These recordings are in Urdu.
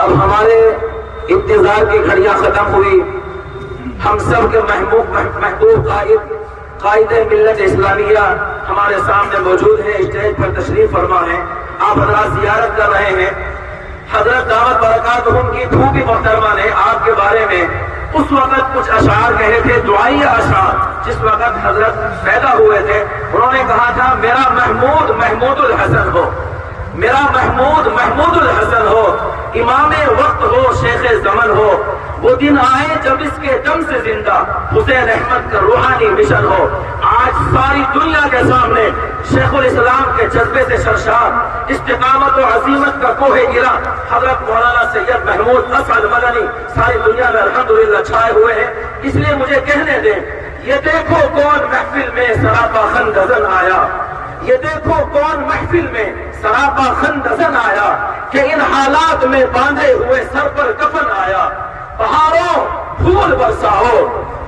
اب ہمارے انتظار کی گھڑیاں ختم ہوئی. ہم سب کے محبوب قائد ملت اسلامیہ ہمارے سامنے موجود ہیں، اسٹیج پر تشریف فرما ہے. آپ حضرات زیارت کر رہے ہیں. حضرت دعوت برکاتہم کی پھوپھی محترمہ نے آپ کے بارے میں اس وقت کچھ اشعار کہے تھے، دعائی اشعار. جس وقت حضرت پیدا ہوئے تھے انہوں نے کہا تھا میرا محمود محمود الحسن ہو، میرا محمود محمود الحسن ہو، امام وقت ہو، شیخ زمن ہو. وہ دن آئے جب اس کے دم سے زندہ حسین احمد کا روحانی مشن ہو. آج ساری دنیا کے سامنے شیخ الاسلام کے جذبے سے سرشار، استقامت و عزیمت کا کوہ گرا حضرت مولانا سید محمود اسعد مدنی ساری دنیا میں الحمدللہ چھائے ہوئے ہیں. اس لیے مجھے کہنے دیں، یہ دیکھو کون محفل میں سراپا خندزن آیا، یہ دیکھو کون محفل میں سراپا خندزن آیا، کہ ان حالات میں باندھے ہوئے سر پر کفن آیا. بہاروں پھول برساؤ،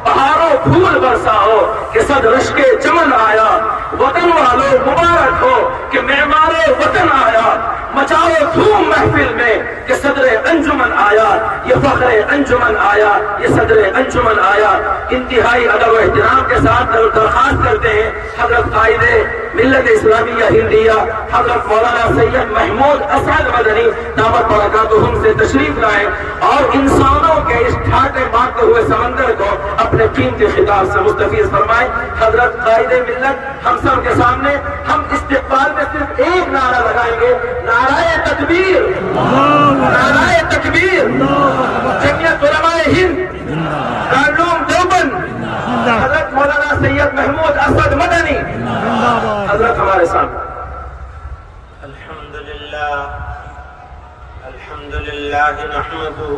بہاروں پھول برساؤ، کہ صد رشک چمن آیا. وطن والوں مبارک ہو کہ معمار وطن آیا. مچاؤ دھوم محفل میں کہ صدر انجمن آیا، یہ فخر انجمن آیا، یہ صدر انجمن آیا. انتہائی ادب و احترام کے ساتھ درخواست کرتے ہیں حضرت قائد ملت اسلامیہ ہندیہ حضرت مولانا سید محمود اسعد مدنی دعوت برکاتہم سے تشریف لائیں اور انسانوں کے اس ٹھاٹے مارتے ہوئے سمندر کو اپنے قیمتی خطاب سے مستفیض فرمائیں. حضرت قائد ملت ہم سب کے سامنے ہم استقبال میں صرف ایک نعرہ لگائیں گے، نعرہ تکبیر، نعرہ تکبیر. جمعیت علماء ہند دارالعلوم دیوبند حضرت مولانا سید محمود اسعد مدنی حضرت ہمارے سامنے. الحمدللہ الحمدللہ نحمدہ